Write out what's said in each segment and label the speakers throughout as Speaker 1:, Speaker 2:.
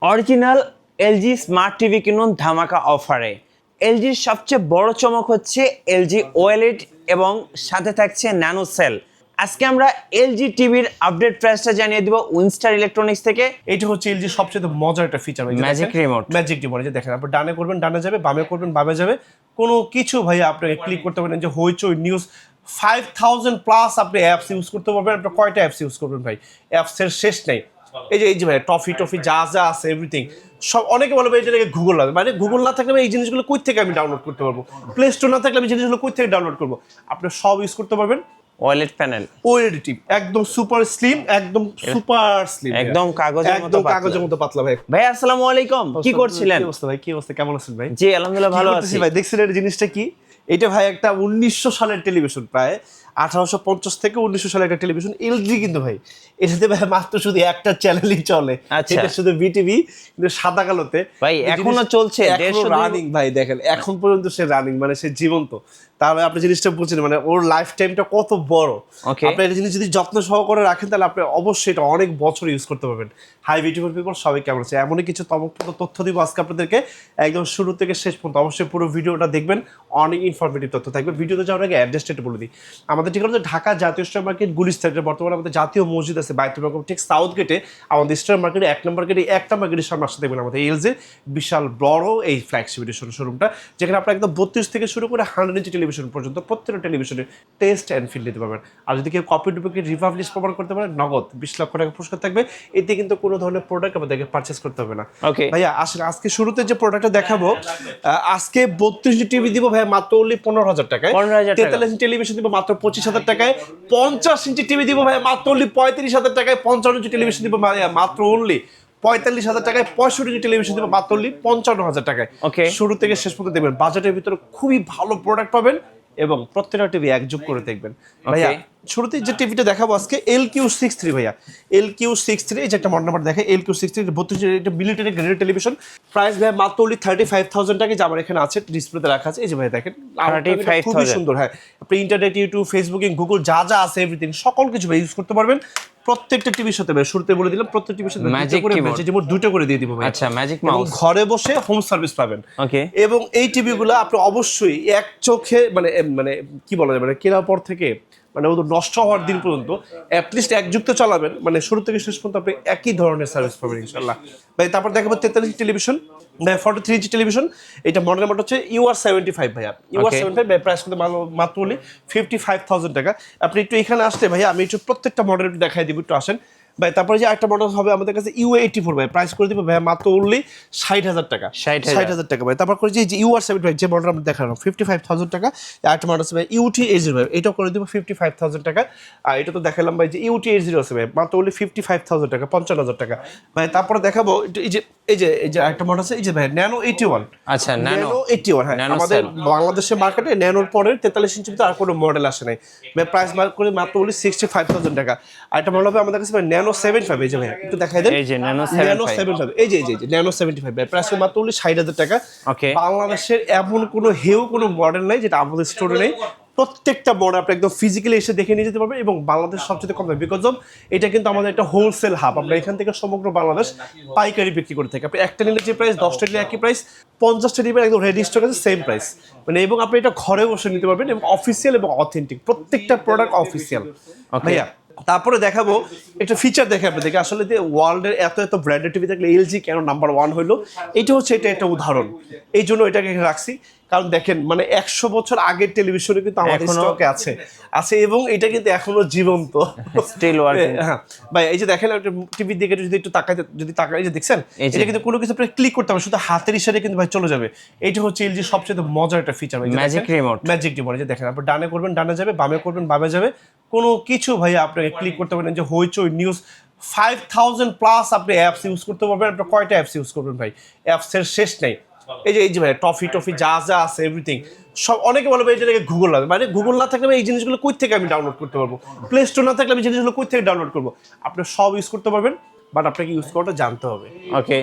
Speaker 1: Original LG smart TV কিনুন ধামাকা অফারে। এলজির সবচেয়ে বড় চমক হচ্ছে এলজি ওএলইডি এবং সাথে থাকছে ন্যানো সেল। আজকে আমরা এলজি টিভির আপডেট প্রাইসটা জানিয়ে দিব উইনস্টার ইলেকট্রনিক্স থেকে।
Speaker 2: এটা হচ্ছে এলজি সবচেয়ে মজার একটা feature,
Speaker 1: magic remote.
Speaker 2: Magic remote যে দেখেন, আপনি ডানে করবেন ডানে যাবে, বামে করবেন বামে যাবে, কোনো কিছু ভাই আপনাকে ক্লিক করতে পারেন। যে হইচই নিউজ 5000 প্লাস আপনি অ্যাপস ইউজ করতে পারবেন। আপনি কয়টা অ্যাপস ইউজ করবেন ভাই, অ্যাপসের শেষ নেই। এই যে ভাই টফি যা যা আছে এভরিথিং সব। অনেকে বলবে এটাকে গুগল লাগবে, মানে গুগল না থাকলে এই জিনিসগুলো কই থেকে আমি ডাউনলোড করতে পারবো, প্লে স্টোর না থাকলে আমি জিনিসগুলো কই থেকে ডাউনলোড করবো। আপনি সব ইউজ করতে পারবেন।
Speaker 1: ওএলইডি প্যানেল,
Speaker 2: ওএলইডি টিপ একদম সুপার স্লিম, একদম সুপার স্লিম,
Speaker 1: একদম কাগজের মতো
Speaker 2: পাতলা। ভাই
Speaker 1: ভাই আসসালামু আলাইকুম, কি করছিলেন?
Speaker 2: কি অবস্থা ভাই, কি অবস্থা, কেমন আছেন ভাই?
Speaker 1: জি আলহামদুলিল্লাহ ভালো আছি
Speaker 2: ভাই। দেখছেন এটা জিনিসটা কি? এটা ভাই একটা 1900 সালের টেলিভিশন, প্রায় 1850 থেকে 1900 সালের একটা টেলিভিশন এলজি, কিন্তু ভাই এটাতে ভাই মাত্র শুধু একটা চ্যানেলই চলে, এটা শুধু বিটিভি, কিন্তু সাদা কালোতে
Speaker 1: ভাই এখনো চলছে,
Speaker 2: রানিং ভাই। দেখেন এখন পর্যন্ত সে রানিং, মানে সে জীবন্ত। তাহলে আপনি জিনিসটা বুঝছেন, মানে ওর লাইফ টাইমটা কত বড়। আপনি এটা জিনিস যদি যত্ন সহকারে রাখেন তাহলে আপনি অবশ্যই এটা অনেক বছর ইউজ করতে পারবেন। হাই বিউটিফুল পিপল, সবাই কেমন আছে? এমনই কিছু চমকপ্রদ তথ্য দিব আজকে আপনাদেরকে, একদম শুরু থেকে শেষ পর্যন্ত অবশ্যই পুরো ভিডিওটা দেখবেন, অনেক ইনফরমেটিভ তথ্য থাকবে। ভিডিওতে যাওয়ার আগে অ্যাড্রেসটা একটু বলে দিই। আমাদের ঠিকানা হচ্ছে ঢাকা জাতীয় স্টার মার্কেট গুলিস্তান। বর্তমানে আমাদের জাতীয় মসজিদ আছে বাইতুল মাকরুম ঠিক সাউথ গেটে, আমাদের স্টার মার্কেটে 1 নম্বর গেটে, 1 নম্বর গেটের সামনে আসতে দেখবেন আমাদের এলজির বিশাল বড় এই ফ্ল্যাগশিপ এডিশন শোরুমটা, যেখানে আপনার একদম 32 থেকে শুরু করে 100 ইঞ্চি টেলিভিশন পর্যন্ত প্রত্যেকটা টেলিভিশনের টেস্ট অ্যান্ড ফিল দিতে পারবেন। আর যদি কেউ কপি ডুপ্লিকেট রিপাবলিশ প্রমাণ করতে পারে, নগদ 20 লক্ষ টাকা পুরস্কার থাকবে। এতে কিন্তু কোনো ধরনের প্রোডাক্ট আমাদেরকে পারচেস করতে হবে না। ভাইয়া আসলে আজকে শুরুতে যে প্রোডাক্টটা দেখাবো, আজকে 32 ইঞ্চি টিভি দিব ভাইয়া মাত্র অনলি 15,000 টাকায়, 43 ইঞ্চি টেলিভিশন দিব মাত্র 25,000 টাকায়, 50 ইঞ্চি টিভি দিব ভাইয়া মাত্র অনলি 35,000 টাকায়, 55 ইঞ্চি টেলিভিশন দিব ভাইয়া মাত্র অনলি 45,000 টাকায়, 65 ইঞ্চি টেলিভিশন দিব মাত্র অনলি 55,000 টাকায়। শুরু থেকে শেষ পর্যন্ত দেখবেন, বাজেটের ভিতরে খুবই ভালো প্রোডাক্ট পাবেন এবং প্রত্যেকটা টিভি একযোগ করে দেখবেন। ভাইয়া শুরুতে যে টিভিটা দেখাবো আজকে LQ63 ভাইয়া, LQ63 এই যে একটা মডেল নাম্বার দেখে, LQ63 32 এটা মিলিটারি গ্রেডের টেলিভিশন। প্রাইস ভাই মাত্র অনলি 35,000 টাকা, যে আমার এখানে আছে ডিসপ্লেতে রাখা আছে। এই যে ভাই দেখেন
Speaker 1: 35,000,
Speaker 2: খুবই সুন্দর। হ্যাঁ, আপনি ইন্টারনেট, ইউটিউব, ফেসবুকিং, গুগল যা যা আছে এভরিথিং সকল কিছু ভাই ইউজ করতে পারবেন। প্রত্যেকটা টিভির সাথে ভাই শুরুতে বলে দিলাম, প্রত্যেক টিভির সাথে ম্যাজিক রিমোট দুটো করে দিয়ে দিব ভাই।
Speaker 1: আচ্ছা, ম্যাজিক মাউস,
Speaker 2: ঘরে বসে হোম সার্ভিস পাবেন। ওকে। এবং এই টিভিগুলো আপনি অবশ্যই এক চোখে মানে মানে কি বলা যায়, মানে কেনার পর থেকে মানে ওদের নষ্ট হওয়ার দিন পর্যন্ত অ্যাটলিস্ট এক যুগ তো চালাবেন, মানে শুরু থেকে শেষ পর্যন্ত আপনি একই ধরনের সার্ভিস পাবেন ইনশাল্লাহ ভাই। তারপর দেখাবো 43 ইঞ্চি টেলিভিশন ভাই, 43 ইঞ্চি টেলিভিশন। এটা মডেল নাম্বার হচ্ছে UR75 ভাইয়া, UR75 ভাই। প্রাইস কিন্তু মাত্র অনলি 55,000 টাকা। আপনি একটু এখানে আসতে ভাইয়া, আমি একটু প্রত্যেকটা মডেল একটু দেখাই দিব, একটু আসেন ভাই। তারপরে যে একটা মডেল হবে আমাদের কাছে UA84 ভাই, প্রাইস করে দিব ভাই মাত্র অনলি 60,000 টাকা, 60,000 টাকা ভাই। তারপর করে যে UR75 ভাই, যে মডেল আমরা দেখালাম 55,000 টাকা। একটা মডেল আছে ভাই UT80 ভাই, এটাও করে দিব 55,000 টাকা। আর এটা তো দেখালাম ভাই যে UT80 আছে ভাই, মাত্র অনলি 55,000 টাকা, 55,000 টাকা ভাই। তারপরে দেখাবো এই যে একটা মডেল আছে, এই যে ভাই Nano 81।
Speaker 1: আচ্ছা, Nano
Speaker 2: 81 হ্যাঁ, আমাদের বাংলাদেশের মার্কেটে ন্যানোর পরে 43 ইঞ্চি আর কোনো মডেল আসে নাই ভাই। প্রাইস মার্ক করে মাত্র অনলি 65,000 টাকা। আর একটা মডেল হবে আমাদের কাছে ভাই Nano 75, এই যে ভাই একটু দেখাই দেন,
Speaker 1: এই যে Nano
Speaker 2: 75, এই যে Nano 75 ভাই, প্রাইস মাত্র অনলি 60,000 টাকা। বাংলাদেশের এমন কোনো কোনো মডেল নাই যেটা আমাদের স্টোরে নেই। প্রত্যেকটা মডেল আপনি একদম ফিজিক্যালি এসে দেখে নিয়ে যেতে পারবেন, এবং বাংলাদেশ সবচেয়ে কম দাম, বিকজ অফ এটা কিন্তু আমাদের একটা হোলসেল হাব। আমরা এখান থেকে সমগ্র বাংলাদেশ পাইকারি বিক্রি করে থাকি। আপনি একটা নিলে যে প্রাইস, 10টা নিলে একই প্রাইস, 50টা নিলে একদম রেডি স্টক আছে সেম প্রাইস, মানে এবং আপনি এটা ঘরে বসে নিতে পারবেন, এবং অফিসিয়াল এবং অথেন্টিক প্রত্যেকটা প্রোডাক্ট অফিসিয়াল ভাইয়া। তারপরে দেখাবো একটা ফিচার দেখে আপনাদেরকে, আসলে যে ওয়ার্ল্ডের এত ব্র্যান্ডেড টিভি থাকলে এলজি কেন নাম্বার 1 হইলো, এটা হচ্ছে এটা একটা উদাহরণ। এই জন্য এটাকে রাখছি, কারণ দেখেন মানে 100 বছর আগের টেলিভিশনে কিন্তু আমাদের স্টকে আছে এবং এটা কিন্তু এখনো জীবন্ত,
Speaker 1: স্টিল ওয়ার্কিং।
Speaker 2: হ্যাঁ ভাই, এই যে দেখেন একটা টিভির দিকে যদি একটু তাকাই, এই যে দেখছেন, এটা কিন্তু কোনো কিছু আপনি ক্লিক করতে হবে, শুধু হাতের ইশারায় কিন্তু ভাই চলে যাবে। এইটা হচ্ছে এলজি সবচেয়ে মজার একটা feature,
Speaker 1: magic remote.
Speaker 2: Magic remote যে দেখেন, আপনি ডানে করবেন ডানে যাবে, বামে করবেন বামে যাবে, কোনো কিছু ভাই আপনাকে ক্লিক করতে পারেন। যে হইচই নিউজ 5000 প্লাস আপনি অ্যাপস ইউজ করতে পারবেন। আপনি কয়টা অ্যাপস ইউজ করবেন ভাই, অ্যাপসের শেষ নেই। এই যে ভাই টফি যা যা আছে এভরিথিং সব। অনেকে বলবে এটাকে গুগল লাগবে, মানে গুগল না থাকলে এই জিনিসগুলো কই থেকে আমি ডাউনলোড করতে পারবো, প্লে স্টোর না থাকলে আমি জিনিসগুলো কই থেকে ডাউনলোড করবো। আপনি সব ইউজ করতে পারবেন, বাট আপনাকে ইউজ করাটা জানতে হবে।
Speaker 1: ওকে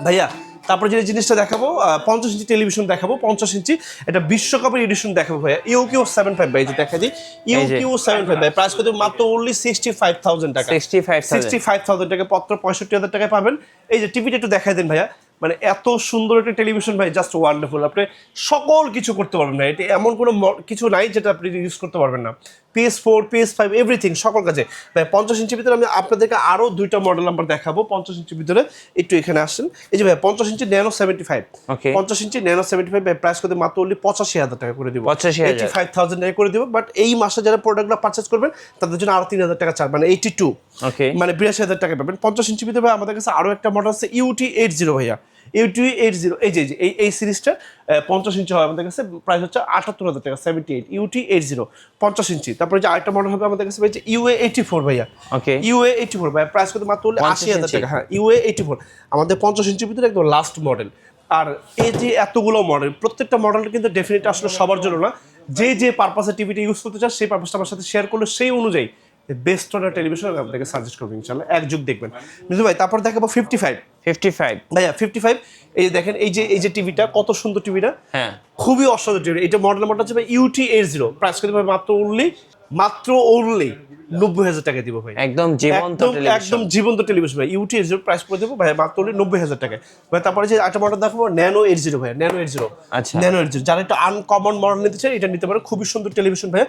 Speaker 2: ভাইয়া তারপরে যে জিনিসটা দেখাবো 50 ইঞ্চি টেলিভিশন দেখাবো, 50 ইঞ্চি এটা বিশ্বকাপের এডিশন দেখাবো ভাইয়া, ইউকিউ 75 ভাই, যে দেখা দিই ইউকিউ 75 ভাই, প্রাইস কত মাত্র অনলি 65000 টাকা, 65000 টাকা, পত্র 65000 টাকায় পাবেন। এই যে টিভিটা একটু দেখাই দেন ভাইয়া, মানে এত সুন্দর একটা টেলিভিশন ভাই, জাস্ট ওয়ান্ডারফুল। আপনি সকল কিছু করতে পারবেন না, এটা এমন কোনো কিছু নাই যেটা আপনি ইউজ করতে পারবেন না। PS4 PS5 এভরিথিং সকল কাজে ভাই। 50 ইঞ্চির ভিতরে আমি আপনাদেরকে আরো দুইটা মডেল নাম্বার দেখাবো 50 ইঞ্চির ভিতরে, একটু এখানে আসেন। এই যে ভাই 50 ইঞ্চি ন্যানো 75, 50 ইঞ্চি ন্যানো 75 ভাই, প্রাইস করতে মাত্র অনলি 85000 টাকা করে দিব, 85000 টাকা করে দিব। বাট এই মাসে যারা প্রোডাক্টগুলো পারচেজ করবেন তাদের জন্য আরো 3000 টাকা ছাড়, মানে 82, মানে 82000 টাকা পাবেন। 50 ইঞ্চির ভিতরে ভাই আমাদের কাছে আরো একটা মডেল আছে UT80 ভাইয়া, UT80 এই সিরিজটা 50 ইঞ্চি হয় আমাদের কাছে, প্রাইস হচ্ছে 78000 টাকা, 78 UT80 50 ইঞ্চি। তারপরে যে আরেকটা মডেল হবে আমাদের কাছে ভাই UA84 ভাইয়া, UA84 ভাই, প্রাইস কত মাত্র 80000 টাকা। হ্যাঁ, UA84 আমাদের 50 ইঞ্চির ভিতরে একদম লাস্ট মডেল। আর এই যে এতগুলো মডেল, প্রত্যেকটা মডেল কিন্তু ডেফিনেটলি আসলে সবার জন্য না, যে পারপাসে টিভিটা ইউজ করতে চান সেই পারপাসটা আমার সাথে শেয়ার করলে সেই অনুযায়ী বেস্ট অর্ডার টেলিভিশন আমি আপনাকে সাজেস্ট করবো ইনশাআল্লাহ, এক যুগ দেখবেন মিজু ভাই। তারপর দেখাবো 55 ভাইয়া, 55 এই দেখেন, এই যে টিভিটা কত সুন্দর টিভিটা, হ্যাঁ খুবই অসাধারণ টিভি। এটা মডেল হচ্ছে ভাই UT80, প্রাইস করে ভাই মাত্র অনলি 90000 টাকা দিব ভাই, একদম জীবন্ত টেলিভিশন ভাই। UT80 প্রাইস করে দেবো ভাই মাত্র 90000 টাকায় ভাই। তারপরে যে একটা মডেল দেখাবো ন্যানো 80 ভাই, ন্যানো 80, যারা একটু আনকমন মডেল নিতে চায় এটা নিতে পারে, খুবই সুন্দর টেলিভিশন ভাই।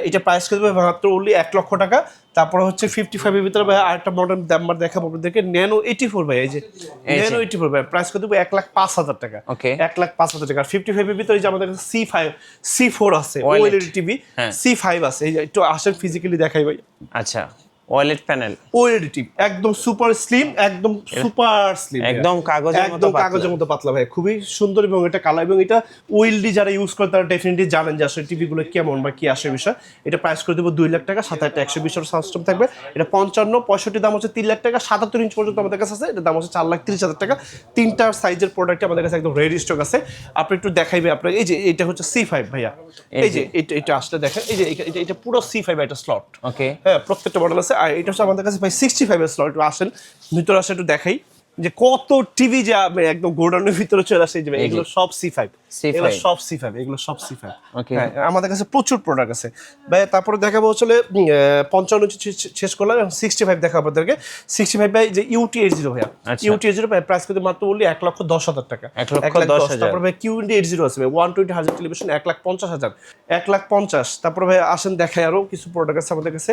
Speaker 2: এটা প্রাইস করে দেবো মাত্র অনলি 1 লক্ষ টাকা। তারপরে হচ্ছে 55 এর ভিতরে ভাই আরেকটা মডেল নাম্বার দেখাবো আপনাদেরকে, ন্যানো 84 ভাই, এই যে ন্যানো 84 ভাই, প্রাইস করে দেবো 1,05,000 টাকা, 1,05,000 টাকা। 55 এর ভিতরে যে আমাদের কাছে C4 আছে, OLED টিভি, C5 আছে, এই যে একটু আসেন ফিজিক্যালি দেখাই ভাই।
Speaker 1: আচ্ছা, OLED প্যানেল,
Speaker 2: OLED টিভি একদম সুপার স্লিম, একদম
Speaker 1: একদম কাগজের মতো
Speaker 2: পাতলা ভাই, খুবই সুন্দর। এবং এটা কালার, এবং এটা ওএলডি যারা ইউজ করে তারা ডেফিনেটলি জানেন যে আসলে টিভি গুলো কেমন বা কি আসে বিষয়। এটা প্রাইস করে দেবো 2 লাখ টাকা, সাথে একটা 120 সিস্টেম থাকবে। এটা 55 65 দাম হচ্ছে 3 লাখ টাকা, 77 ইঞ্চ পর্যন্ত আমাদের কাছে আছে, এটা দাম হচ্ছে 4,30,000 টাকা। তিনটা সাইজের প্রোডাক্ট আমাদের কাছে একদম রেডি স্টক আছে। আপনি একটু দেখাইবে আপনার, এই যে এটা হচ্ছে C5 ভাইয়া, এই যে এটা আসলে দেখেন, এই যে এটা পুরো C5 একটা স্লট, হ্যাঁ প্রত্যেকটা মডেল আছে। আর এটা হচ্ছে আমাদের কাছে ভাই 65 এর স্লট। আসেন ভিতরে আসে একটু দেখাই যে কত টিভি যে একদম গোডাউনের ভিতরে চলে আসে। এগুলো সব C5, এগুলো সব C5। আমাদের কাছে প্রচুর প্রোডাক্ট আছে ভাই। তারপরে দেখাবো আসলে 55 ইঞ্চি শেষ করলাম, 65 দেখাবো আপনাদেরকে। 65 ভাই যে UT80 ভাইয়া, UT80 ভাই প্রাইস কিন্তু মাত্র বললি 1,10,000 টাকা, 1,10,000। তারপর ভাই QD80 আছে ভাই, 120 হাজার টেলিভিশন, 1,50,000, 1,50,000। তারপর ভাই আসেন দেখাই আরো কিছু প্রোডাক্ট আছে আমাদের কাছে।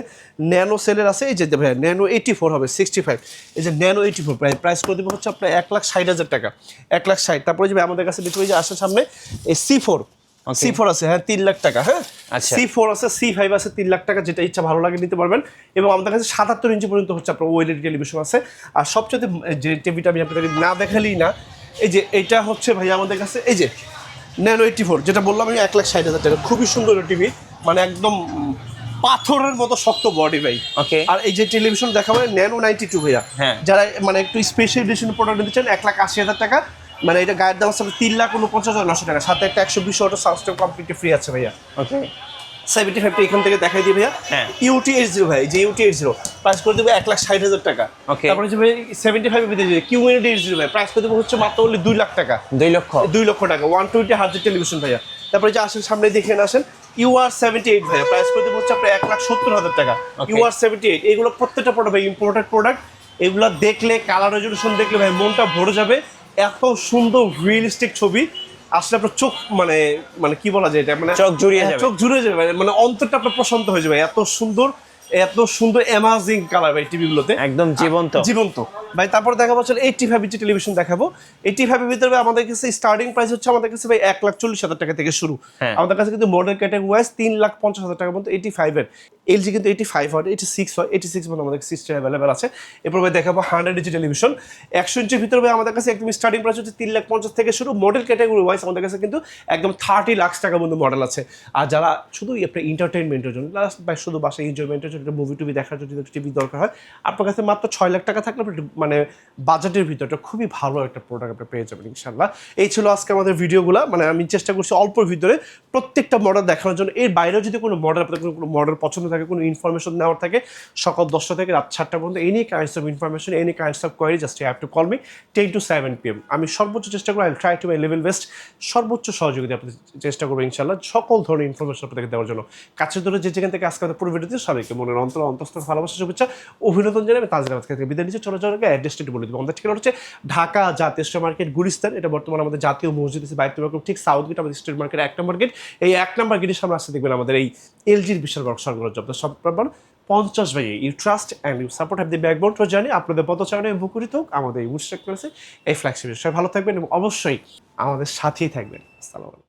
Speaker 2: ন্যানো সেলের আছে, এই যে ভাই ন্যানো 84 হবে 65, এই যে ন্যানো 84 প্রাইস করে দেবো হচ্ছে আপনার 1,60,000 টাকা, 1,60,000। তারপরে যে আমাদের কাছে দেখতে যে আসে সামনে এই C4 আছে, হ্যাঁ 3 লাখ টাকা, হ্যাঁ C4 আছে, C5 আছে, 3 লাখ টাকা, যেটা ইচ্ছা ভালো লাগে নিতে পারবেন। এবং আমাদের কাছে 77 ইঞ্চি পর্যন্ত হচ্ছে আপনার OLED টেলিভিশন আছে। আর সবচেয়ে যে টিভিটা আমি আপনাদের না দেখালেই না, এই যে এটা হচ্ছে ভাই আমাদের কাছে এই যে ন্যানো 84, যেটা বললাম আমি 1,60,000 টাকা, খুবই সুন্দর টিভি, মানে একদম পাথরের মতো শক্ত বডি ভাই। আর এই যে টেলিভিশন দেখাবো ন্যানো 92 ভাইয়া, যারা মানে একটু স্পেশাল এডিশন প্রোডাক্ট নিতে চান 1,80,000 টাকা, মানে এটা গায়ের দাম আছে 3,49,900 টাকা, সাথে একটা 120 ওয়াটের সাউন্ড কমপ্লিটলি ফ্রি আছে ভাইয়া। 75টা এখান থেকে দেখাই দিই ভাইয়া, UT80 ভাই, যে UT80 প্রাইস করে দেবো 1,60,000 টাকা। তারপরে যে ভাই 75 এর ভিতরে QD80 ভাই প্রাইস করে দেবো হচ্ছে মাত্র বললে 2 লাখ টাকা, 2 লক্ষ টাকা, 120 হার্জ টেলিভিশন ভাইয়া। তারপরে যে আসেন সামনে দেখে আসেন UR78 ভাইয়া, প্রাইস করে দেবো হচ্ছে আপনার 1,70,000 টাকা, UR78। এগুলো প্রত্যেকটা প্রোডাক্ট ভাই ইম্পোর্টেড প্রোডাক্ট, এগুলো দেখলে কালার রেজলিউশন দেখলে ভাই মনটা ভরে যাবে। এত সুন্দর রিয়েলিস্টিক ছবি আসলে আপনার চোখ মানে কি বলা যায়, এটা মানে চোখ জুড়িয়ে যাবে, মানে অন্তরটা আপনার প্রশান্ত হয়ে যাবে। এত সুন্দর অ্যামাজিং কালার ভাই টিভিগুলোতে, একদম জীবন্ত ভাই। তারপর দেখাবো আসলে 85 ইঞ্চি টেলিভিশন দেখাবো। 85 এর ভিতরে আমাদের কাছে স্টার্টিং প্রাইস হচ্ছে আমাদের কাছে ভাই 1,40,000 টাকা থেকে শুরু। আমাদের কাছে কিন্তু মডেল ক্যাটাগরি ওয়াইজ 3,50,000 টাকা পর্যন্ত 85 এর। LG কিন্তু 85 হয়, 86 হয়, 86 মানে আমাদের সিস্টেম অ্যাভেলেবেল আছে। এরপর ভাই দেখাবো 100 ইঞ্চি টেলিভিশন 100 ইঞ্চির ভিতরে ভাই আমাদের কাছে একদম স্টার্টিং প্রাইস হচ্ছে 3,50,000 থেকে শুরু। মডেল ক্যাটাগরি ওয়াইজ আমাদের কাছে কিন্তু একদম 30 লাখ টাকা পর্যন্ত মডেল আছে। আর যারা শুধু আপনার এন্টারটেইনমেন্টের জন্য বা শুধু বাসায় এনজয়মেন্টের জন্য মুভি টুভি দেখার জন্য টিভি দরকার হয়, আপনার কাছে মাত্র 6 লাখ টাকা থাকলে মানে বাজেটের ভিতরে খুবই ভালো একটা প্রোডাক্ট আপনি পেয়ে যাবেন ইনশাল্লাহ। এই ছিল আজকে আমাদের ভিডিওগুলো, মানে আমি চেষ্টা করছি অল্পর ভিতরে প্রত্যেকটা মডেল দেখানোর জন্য। এর বাইরেও যদি কোনো মডেল আপনাদের কোনো মডেল পছন্দ থাকে থাকে, কোনো ইনফরমেশন নেওয়ার থাকে, সকাল 10টা থেকে রাত 7টা পর্যন্ত any kinds of information, any kinds of query, just you have to call me 10 to 7 PM। আমি সর্বোচ্চ চেষ্টা করবো, I try to my level best, সর্বোচ্চ সহযোগিতা আপনাদের চেষ্টা করবো ইনশাল্লাহ সকল ধরনের ইনফরমেশন আপনাদেরকে দেওয়ার জন্য। কাছের ধরে যে যেখান থেকে আজকে আমাদের পুরো ভিডিওতে সবাইকে মনের অন্তঃস্থল ভালোবাসা, শুভেচ্ছা, অভিনন্দন জানাই। আমি তাজরা থেকে বিদায় নিচ্ছি। চলে যাওয়ার আগে অ্যাড্রেসটা একটু বলে দেবো। আমাদের ঠিকানা হচ্ছে ঢাকা জাতীয় স্ট্রিট মার্কেট, গুলিস্তান। এটা বর্তমানে আমাদের জাতীয় মসজিদ আছে বাইতুল মাকরুম, ঠিক সাউথ গেট আমাদের স্ট্রিট মার্কেট 1 নম্বর গেট। এই 1 নম্বর গেটের সামনে আসতে দেখবেন আমাদের এই এলজির বিশাল বড় সরবরাহ জব সব 50 ভাই। You trust and you support have the backbone to journey. আপনাদের পদচারণে উপকৃত হোক আমাদের এই মুশতাক করেছে এই ফ্ল্যাগশিপ। সবাই ভালো থাকবেন এবং অবশ্যই আমাদের সাথেই থাকবেন। আসসালামু আলাইকুম।